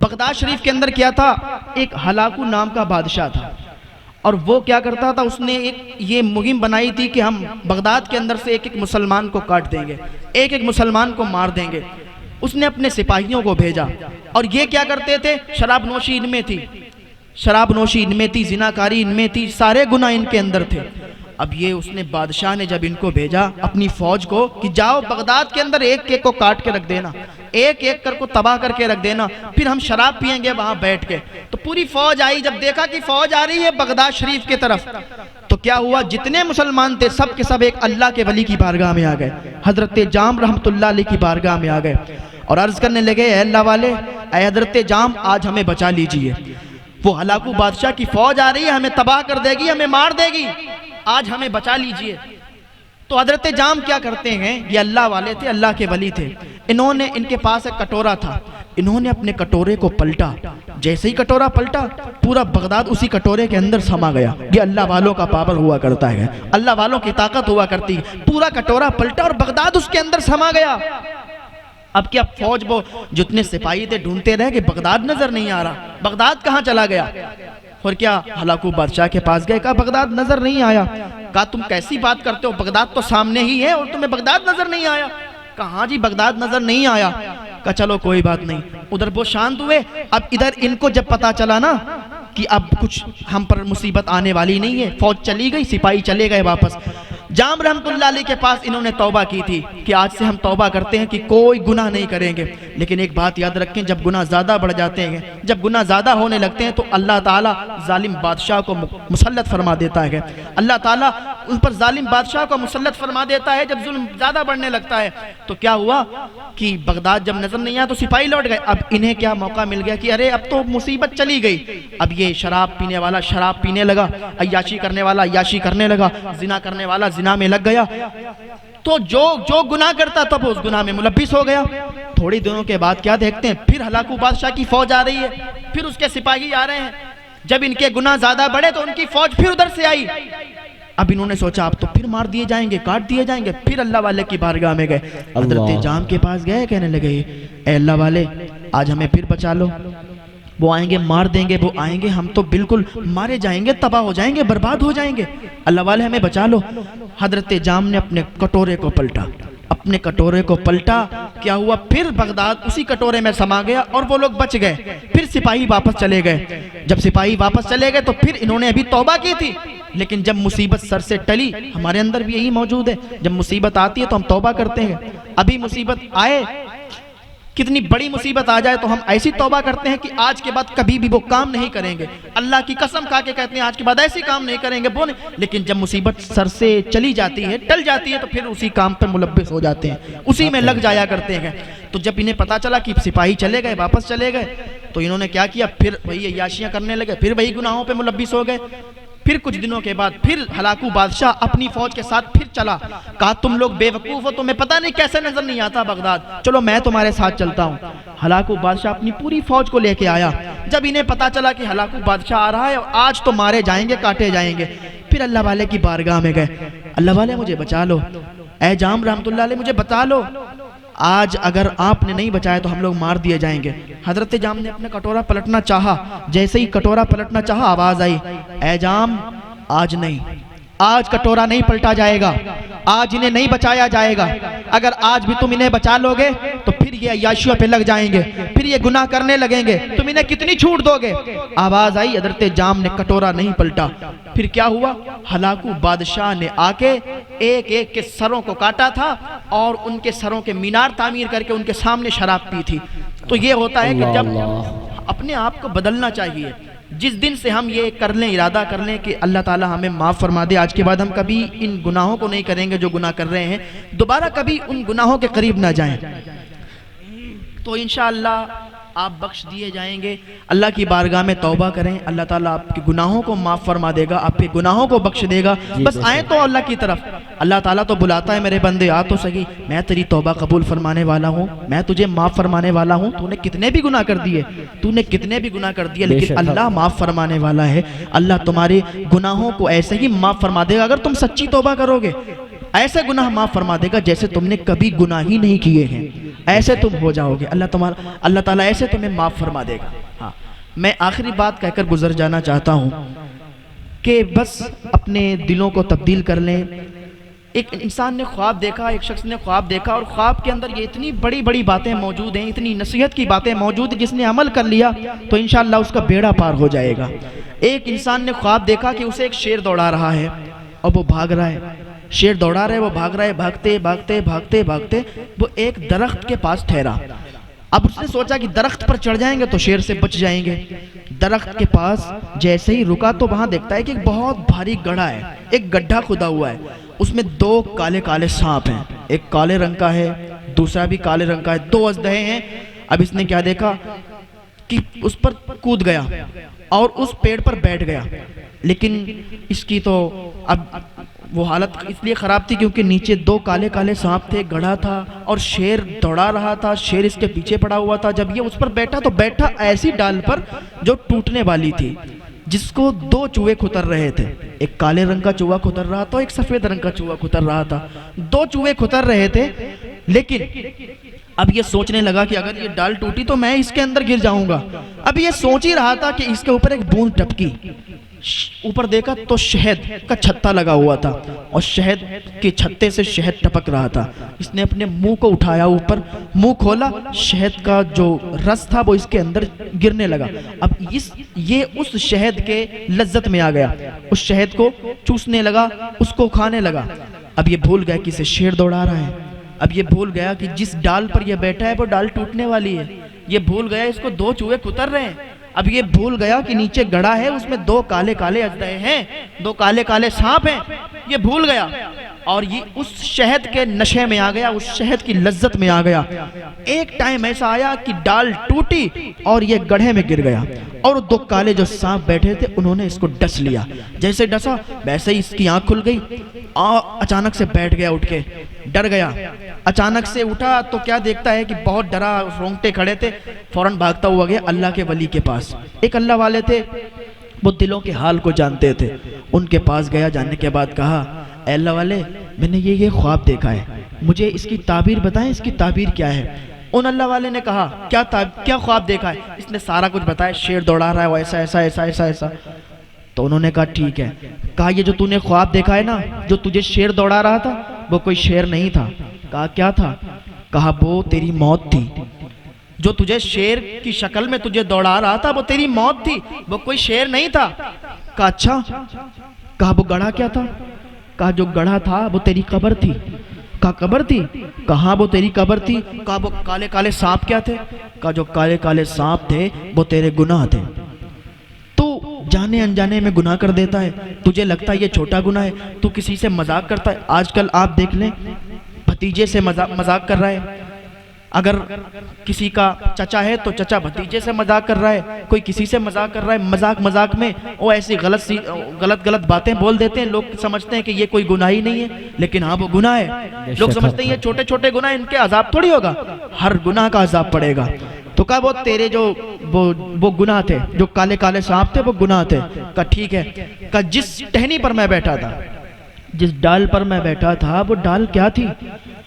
Baghdad شریف کے اندر کیا تھا، ایک ہلاکو نام کا بادشاہ تھا، اور وہ کیا کرتا تھا، اس نے ایک یہ مہم بنائی تھی کہ ہم بغداد کے اندر سے ایک ایک مسلمان کو کاٹ دیں گے، ایک ایک مسلمان کو مار دیں گے۔ اس نے اپنے سپاہیوں کو بھیجا، اور یہ کیا کرتے تھے، شراب نوشی ان میں تھی، شراب نوشی ان میں تھی، زناکاری ان میں تھی، سارے گناہ ان کے اندر تھے۔ اب یہ اس نے بادشاہ نے جب ان کو بھیجا اپنی فوج کو کہ جاؤ بغداد کے اندر ایک ایک کو کاٹ کے رکھ دینا، ایک ایک کر کو تباہ کر کے رکھ دینا، پھر ہم شراب پئیں گے وہاں بیٹھ کے۔ تو پوری فوج آئی، جب دیکھا کہ فوج آ رہی ہے بغداد شریف کی طرف، تو کیا ہوا، جتنے مسلمان تھے سب کے سب ایک اللہ کے ولی کی بارگاہ میں آ گئے، حضرت جام رحمت اللہ علیہ کی بارگاہ میں آ گئے، اور عرض کرنے لگے، اے اللہ والے، اے حضرت جام، آج ہمیں بچا لیجئے، وہ ہلاکو بادشاہ کی فوج آ رہی ہے، ہمیں تباہ کر دے گی، ہمیں مار دے گی، آج ہمیں بچا لیجئے۔ تو حضرت جام کیا کرتے ہیں، یہ اللہ والے تھے، اللہ کے ولی تھے، انہوں نے، ان کے پاس ایک کٹورا تھا، انہوں نے اپنے کٹورے کو پلٹا، جیسے ہی کٹورا پلٹا پورا بغداد اسی کٹورے کے اندر سما گیا۔ یہ اللہ والوں کا پاور ہوا کرتا ہے، اللہ والوں کی طاقت ہوا کرتی ہے، پورا کٹورا پلٹا اور بغداد اس کے اندر سما گیا۔ اب کیا فوج وہ جتنے سپاہی تھے ڈھونڈتے رہے کہ بغداد نظر نہیں آ رہا، بغداد کہاں چلا گیا، اور کیا ہلاکو بادشاہ کے پاس گئے، کہا بغداد نظر نہیں آیا، کہا تم کیسی بات کرتے ہو، بغداد تو سامنے ہی ہے اور تمہیں بغداد نظر نہیں آیا، کہا ہاں جی بغداد نظر نہیں آیا، کہا چلو کوئی بات نہیں۔ ادھر وہ شانت ہوئے، اب ادھر ان کو جب پتا چلا نا کہ اب کچھ ہم پر مصیبت آنے والی نہیں ہے، فوج چلی گئی، سپاہی چلے گئے واپس، جام رحمت اللہ علیہ کے پاس انہوں نے توبہ کی تھی کہ آج سے ہم توبہ کرتے ہیں کہ کوئی گناہ نہیں کریں گے، لیکن ایک بات یاد رکھیں، جب گناہ زیادہ بڑھ جاتے ہیں، جب گناہ زیادہ ہونے لگتے ہیں تو اللہ تعالیٰ ظالم بادشاہ کو مسلط فرما دیتا ہے، اللہ تعالیٰ ان پر ظالم بادشاہ کو مسلط فرما دیتا ہے جب ظلم زیادہ بڑھنے لگتا ہے۔ تو کیا ہوا کہ بغداد جب نظر نہیں آیا تو سپاہی لوٹ گئے، اب انہیں کیا موقع مل گیا کہ ارے اب تو مصیبت چلی گئی، اب یہ شراب پینے والا شراب پینے لگا، عیاشی کرنے والا عیاشی کرنے لگا، زنا کرنے والا زنا میں لگ گیا، تو جو گناہ کرتا تب اس گناہ میں ملبس ہو گیا۔ تھوڑی دنوں کے بعد کیا دیکھتے ہیں، پھر ہلاکو بادشاہ کی فوج آ رہی ہے، پھر اس کے سپاہی آ رہے ہیں، جب ان کے گناہ زیادہ بڑھے تو ان کی فوج پھر ادھر سے آئی، اب انہوں نے سوچا اب تو پھر مار دیے جائیں گے، کاٹ دیے جائیں گے، پھر اللہ والے کی بارگاہ میں گئے، حضرت جام کے پاس گئے، کہنے لگے اے اللہ والے آج ہمیں پھر بچا لو، وہ آئیں گے مار دیں گے، وہ آئیں گے ہم تو بالکل مارے جائیں گے، تباہ ہو جائیں گے، برباد ہو جائیں گے، اللہ والے ہمیں بچا لو۔ حضرت جام نے اپنے کٹورے کو پلٹا، اپنے کٹورے کو پلٹا، کیا ہوا، پھر بغداد اسی کٹورے میں سما گیا اور وہ لوگ بچ گئے، پھر سپاہی واپس چلے گئے، جب سپاہی واپس چلے گئے تو پھر انہوں نے ابھی توبہ کی تھی، لیکن جب مصیبت سر سے ٹلی، ہمارے اندر بھی یہی موجود ہے، جب مصیبت آتی ہے تو ہم توبہ کرتے ہیں، ابھی مصیبت آئے، کتنی بڑی مصیبت آ جائے تو ہم ایسی توبہ کرتے ہیں کہ آج کے بعد کبھی بھی وہ کام نہیں کریں گے، اللہ کی قسم کھا کے کہتے ہیں آج کے بعد ایسی کام نہیں کریں گے، وہ نہیں، لیکن جب مصیبت سر سے چلی جاتی ہے، ٹل جاتی ہے تو پھر اسی کام پر ملبس ہو جاتے ہیں، اسی میں لگ جایا کرتے ہیں۔ تو جب انہیں پتا چلا کہ سپاہی چلے گئے، واپس چلے گئے، تو انہوں نے کیا کیا، پھر وہی عیاشیاں کرنے لگے، پھر وہی گناہوں پہ ملبس ہو گئے۔ پھر کچھ دنوں کے بعد پھر ہلاکو بادشاہ اپنی فوج کے ساتھ پھر چلا، کہا تم لوگ بے وقوف ہو، تمہیں پتہ نہیں کیسے نظر نہیں آتا بغداد، چلو میں تمہارے ساتھ چلتا ہوں۔ ہلاکو بادشاہ اپنی پوری فوج کو لے کے آیا، جب انہیں پتا چلا کہ ہلاکو بادشاہ آ رہا ہے اور آج تو مارے جائیں گے، کاٹے جائیں گے، پھر اللہ والے کی بارگاہ میں گئے، اللہ والے مجھے بچا لو، اے جام رحمت اللہ علیہ مجھے بتا لو، آج اگر آپ نے نہیں بچایا تو ہم لوگ مار دیے جائیں گے۔ حضرت جام نے اپنا کٹورا پلٹنا چاہا، جیسے ہی کٹورا پلٹنا چاہا آواز آئی، اے جام آج نہیں، آج کٹورا نہیں پلٹا جائے گا، آج انہیں نہیں بچایا جائے گا، اگر آج بھی تم انہیں بچا لو گے تو پھر یہ عیاشیوں پہ لگ جائیں گے، پھر یہ گناہ کرنے لگیں گے، تم انہیں کتنی چھوٹ دو گے۔ آواز آئی، حضرت جام نے کٹورا نہیں پلٹا، پھر کیا ہوا، ہلاکو بادشاہ نے آ کے ایک ایک کے سروں کو کاٹا تھا اور ان کے سروں کے مینار تعمیر کر کے ان کے سامنے شراب پی تھی۔ تو یہ ہوتا ہے کہ جب اپنے آپ کو بدلنا چاہیے، جس دن سے ہم یہ کر لیں، ارادہ کر لیں کہ اللہ تعالی ہمیں معاف فرما دے، آج کے بعد ہم کبھی ان گناہوں کو نہیں کریں گے جو گناہ کر رہے ہیں، دوبارہ کبھی ان گناہوں کے قریب نہ جائیں، تو انشاءاللہ آپ بخش دیے جائیں گے۔ اللہ کی بارگاہ میں توبہ کریں، اللہ تعالیٰ آپ کے گناہوں کو معاف فرما دے گا، آپ کے گناہوں کو بخش دے گا، بس آئیں تو اللہ کی طرف۔ اللہ تعالیٰ تو بلاتا ہے میرے بندے آ تو سہی، میں تیری توبہ قبول فرمانے والا ہوں، میں تجھے معاف فرمانے والا ہوں، تو نے کتنے بھی گناہ کر دیے، تو نے کتنے بھی گناہ کر دیے، لیکن اللہ معاف فرمانے والا ہے، اللہ تمہارے گناہوں کو ایسے ہی معاف فرما دے گا اگر تم سچی توبہ کرو گے، ایسے گناہ معاف فرما دے گا جیسے تم نے کبھی گناہ ہی نہیں کیے ہیں۔ ایسے تم ہو جاؤ گے، اللہ تعالیٰ ایسے تمہیں معاف فرما دے گا۔ ہاں، میں آخری بات کہہ کر گزر جانا چاہتا ہوں کہ بس اپنے دلوں کو تبدیل کر لیں۔ ایک انسان نے خواب دیکھا، ایک شخص نے خواب دیکھا، اور خواب کے اندر یہ اتنی بڑی بڑی باتیں موجود ہیں، اتنی نصیحت کی باتیں موجود ہیں، جس نے عمل کر لیا تو انشاءاللہ اس کا بیڑا پار ہو جائے گا۔ ایک انسان نے خواب دیکھا کہ اسے ایک شیر دوڑا رہا ہے اور وہ بھاگ رہا ہے، شیر دوڑا رہا ہے، وہ بھاگ رہا ہے، بھاگتے بھاگتے بھاگتے بھاگتے وہ ایک درخت کے پاس ٹھہرا۔ اب اس نے سوچا کہ درخت پر چڑھ جائیں گے تو شیر سے بچ جائیں گے۔ درخت کے پاس جیسے ہی رکا تو وہاں دیکھتا ہے کہ ایک بہت بھاری گڑھا ہے، ایک گڈھا کھدا ہوا ہے، اس میں دو کالے کالے سانپ ہیں، ایک کالے رنگ کا ہے، دوسرا بھی کالے رنگ کا ہے، دو اژدہے ہیں۔ اب اس نے کیا دیکھا کہ اس پر کود گیا اور اس پیڑ پر بیٹھ گیا، لیکن اس کی تو اب وہ حالت اس لیے خراب تھی کیونکہ نیچے دو کالے کالے سانپ تھے، گڑھا تھا اور شیر دوڑا رہا تھا، شیر اس کے پیچھے پڑا ہوا تھا۔ جب یہ اس پر بیٹھا تو بیٹھا ایسی ڈال پر جو ٹوٹنے والی تھی، جس کو دو چوہے کھتر رہے تھے، ایک کالے رنگ کا چوہا کھتر رہا تھا، ایک سفید رنگ کا چوہا کھتر رہا تھا، دو چوہے کھتر رہے تھے۔ لیکن اب یہ سوچنے لگا کہ اگر یہ ڈال ٹوٹی تو میں اس کے اندر گر جاؤں گا۔ اب یہ سوچ ہی رہا تھا کہ اس کے اوپر ایک بوند ٹپکی، اوپر دیکھا تو شہد کا چھتا لگا ہوا تھا اور شہد کے چھتے سے شہد ٹپک رہا تھا۔ اس نے اپنے منہ کو اٹھایا اوپر، منہ کھولا، شہد کا جو رس تھا وہ اس کے اندر گرنے لگا۔ اب یہ اس شہد کے لذت میں آ گیا، اس شہد کو چوسنے لگا، اس کو کھانے لگا۔ اب یہ بھول گیا کہ اسے شیر دوڑا رہا ہے، اب یہ بھول گیا کہ جس ڈال پر یہ بیٹھا ہے وہ ڈال ٹوٹنے والی ہے، یہ بھول گیا اس کو دو چوہے کتر رہے ہیں، اب یہ بھول گیا کہ نیچے گڑھا ہے، اس میں دو کالے کالے اژدہے ہیں، دو کالے کالے سانپ ہیں، یہ بھول گیا اور یہ اس شہد کے نشے میں آ گیا، اس شہد کی لذت میں آ گیا۔ ایک ٹائم ایسا آیا کہ ڈال ٹوٹی اور یہ گڑھے میں گر گیا، اور دو کالے جو سانپ بیٹھے تھے انہوں نے اس کو ڈس لیا۔ جیسے ڈسا ویسے ہی اس کی آنکھ کھل گئی اور اچانک سے بیٹھ گیا، اٹھ کے ڈر گیا۔ اچانک سے اٹھا تو کیا دیکھتا ہے کہ بہت ڈرا، رونگٹے کھڑے تھے، فوراً بھاگتا ہوا گیا اللہ کے ولی کے پاس۔ ایک اللہ والے تھے، وہ دلوں کے حال کو جانتے تھے، ان کے پاس گیا، جاننے کے بعد کہا اے اللہ والے میں نے یہ خواب دیکھا ہے، مجھے اس کی تعبیر بتائیں، اس کی تعبیر کیا ہے؟ ان اللہ والے نے کہا کیا خواب دیکھا ہے؟ اس نے سارا کچھ بتایا، شیر دوڑا رہا ہے، وہ ایسا ایسا ایسا ایسا ایسا۔ تو انہوں نے کہا ٹھیک ہے، کہا یہ جو تو نے خواب دیکھا ہے نا، جو تجھے شیر دوڑا رہا تھا وہ کوئی شیر نہیں تھا۔ کہا کیا تھا؟ کہا وہ تیری موت تھی، جو تجھے شیر کی شکل میں تجھے دوڑا رہا تھا وہ تیری موت تھی، وہ کوئی شیر نہیں تھا۔ کہا اچھا، کہا وہ گڑھا کیا تھا؟ کہا جو گڑھا تھا وہ تیری قبر تھی۔ کہا قبر تھی؟ کہاں وہ تیری قبر تھی۔ کہا وہ کالے کالے سانپ کیا تھے؟ کہا جو کالے کالے سانپ تھے وہ تیرے گناہ تھے، تو جانے انجانے میں گناہ کر دیتا ہے، تجھے لگتا ہے یہ چھوٹا گناہ ہے، تو کسی سے مذاق کرتا ہے۔ آج کل آپ دیکھ لیں، بھتیجے سے مذاق کر رہا ہے، اگر کسی کا چچا ہے تو چچا بھتیجے سے مذاق کر رہا ہے، کوئی کسی سے مذاق کر رہا ہے، مذاق میں وہ ایسی غلط باتیں بول دیتے ہیں، لوگ سمجھتے ہیں کہ یہ کوئی گناہ ہی نہیں ہے، لیکن ہاں وہ گناہ ہے۔ لوگ سمجھتے ہیں یہ چھوٹے چھوٹے گناہ، ان کے عذاب تھوڑی ہوگا، ہر گناہ کا عذاب پڑے گا۔ تو کہا وہ تیرے جو وہ گناہ تھے، جو کالے کالے سانپ تھے وہ گناہ تھے۔ کہا ٹھیک ہے، کہا جس ٹہنی پر میں بیٹھا تھا، جس ڈال پر میں بیٹھا تھا وہ ڈال کیا تھی؟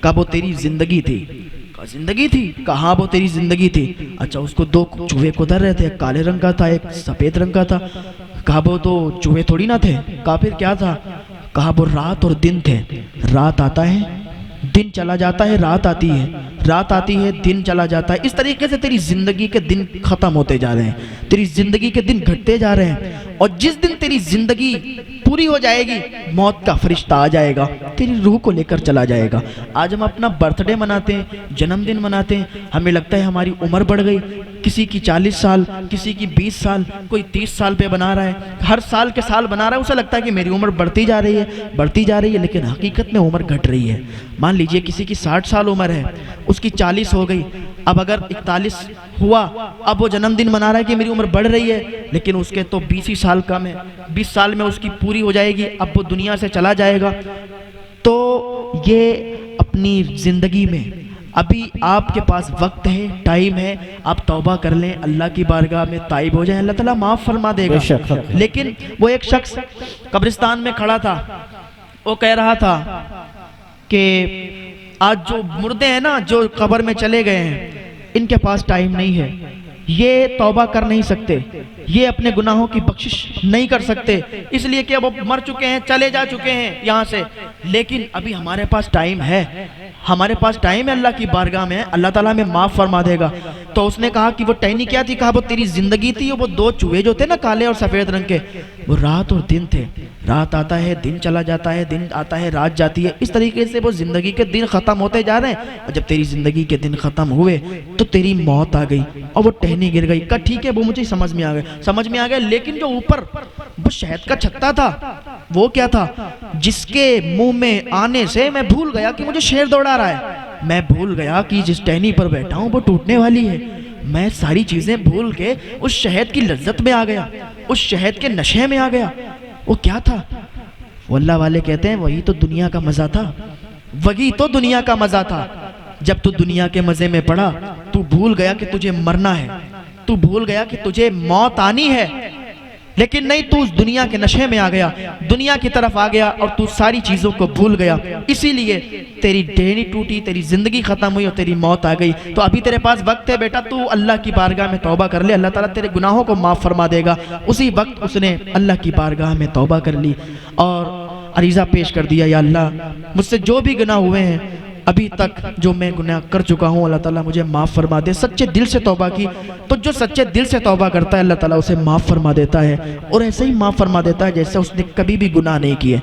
کہا وہ تیری زندگی تھی۔ کہا زندگی تھی؟ کہا وہ تیری زندگی تھی۔ اچھا اس کو دو چوہے کدھر رہے تھے، ایک کالے رنگ کا تھا، ایک سفید رنگ کا تھا۔ کہا وہ تو چوہے تھوڑی نہ تھے۔ کہا پھر کیا تھا؟ کہا وہ رات اور دن تھے، رات آتا ہے دن چلا جاتا ہے، رات آتی ہے، رات آتی ہے دن چلا جاتا ہے۔ اس طریقے سے تیری زندگی کے دن ختم ہوتے جا رہے ہیں، تیری زندگی کے دن گھٹتے جا رہے ہیں، اور جس دن تیری زندگی پوری ہو جائے گی موت کا فرشتہ آ جائے گا، تیری روح کو لے کر چلا جائے گا۔ آج ہم اپنا برتھ ڈے مناتے ہیں، جنم دن مناتے ہیں، ہمیں لگتا ہے ہماری عمر بڑھ گئی، کسی کی 40 سال، کسی کی 20 سال، کوئی 30 سال پہ بنا رہا ہے، ہر سال کے سال بنا رہا ہے، اسے لگتا ہے کہ میری عمر بڑھتی جا رہی ہے، لیکن حقیقت میں عمر گھٹ رہی ہے۔ مان لیجئے کسی کی 60 سال عمر ہے، اس کی 40 ہو گئی، اب اگر 41 ہوا، اب وہ جنم دن منا رہا ہے کہ میری عمر بڑھ رہی ہے، لیکن اس کے تو 20 ہی سال کم ہے، 20 سال میں اس کی پوری ہو جائے گی، اب وہ دنیا سے چلا جائے گا۔ تو یہ اپنی زندگی میں ابھی آپ کے پاس وقت ہے، ٹائم ہے، آپ توبہ کر لیں، اللہ کی بارگاہ میں تائب ہو جائیں، اللہ تعالیٰ معاف فرما دے گا۔ لیکن وہ ایک شخص قبرستان میں کھڑا تھا، وہ کہہ رہا تھا کہ آج جو مردے ہیں نا، جو قبر میں چلے گئے ہیں، ان کے پاس ٹائم نہیں ہے، یہ توبہ کر نہیں سکتے، یہ اپنے گناہوں کی بخشش نہیں کر سکتے، اس لیے کہ وہ مر چکے ہیں، چلے جا چکے ہیں یہاں سے۔ لیکن ابھی ہمارے پاس ٹائم ہے، ہمارے پاس ٹائم ہے، اللہ کی بارگاہ میں اللہ تعالیٰ ہمیں معاف فرما دے گا۔ تو اس نے کہا کہ وہ ٹہنی کیا تھی؟ کہا وہ تیری زندگی تھی، وہ دو چوہے جو تھے نا کالے اور سفید رنگ کے، وہ رات اور دن تھے، رات آتا ہے دن چلا جاتا ہے، دن آتا ہے رات جاتی ہے، اس طریقے سے وہ زندگی کے دن ختم ہوتے جا رہے ہیں، اور جب تیری زندگی کے دن ختم ہوئے تو تیری موت آ گئی اور وہ ٹہنی گر گئی۔ کہا ٹھیک ہے، وہ مجھے سمجھ میں آ گیا، لیکن جو اوپر وہ شہد کا چھتا تھا وہ کیا تھا؟ جس کے منہ میں آنے سے میں بھول گیا کہ مجھے شیر دوڑا رہا ہے، میں بھول گیا کہ جس ٹہنی پر بیٹھا ہوں وہ ٹوٹنے والی ہے، میں ساری چیزیں بھول کے اس شہد کی لذت میں آ گیا، اس شہد کے نشے میں آ گیا۔ وہ کیا تھا؟ وہ اللہ والے کہتے ہیں وہی تو دنیا کا مزہ تھا، وہی تو دنیا کا مزہ تھا۔ جب تو دنیا کے مزے میں پڑا تو بھول گیا کہ تجھے مرنا ہے، تو بھول گیا کہ تجھے موت آنی ہے، لیکن نہیں، تو اس دنیا کے نشے میں آ گیا، دنیا کی طرف آ گیا اور تو ساری چیزوں کو بھول گیا، اسی لیے تیری ٹہنی ٹوٹی، تیری زندگی ختم ہوئی اور تیری موت آ گئی۔ تو ابھی تیرے پاس وقت ہے بیٹا، تو اللہ کی بارگاہ میں توبہ کر لے، اللہ تعالیٰ تیرے گناہوں کو معاف فرما دے گا۔ اسی وقت اس نے اللہ کی بارگاہ میں توبہ کر لی اور عریضہ پیش کر دیا، یا اللہ مجھ سے جو بھی گناہ ہوئے ہیں ابھی تک، جو میں گناہ کر چکا ہوں، اللہ تعالیٰ مجھے معاف فرما دے۔ سچے دل سے توبہ کی تو جو سچے دل سے توبہ کرتا ہے اللہ تعالیٰ اسے معاف فرما دیتا ہے، اور ایسے ہی معاف فرما دیتا ہے جیسے اس نے کبھی بھی گناہ نہیں کیے۔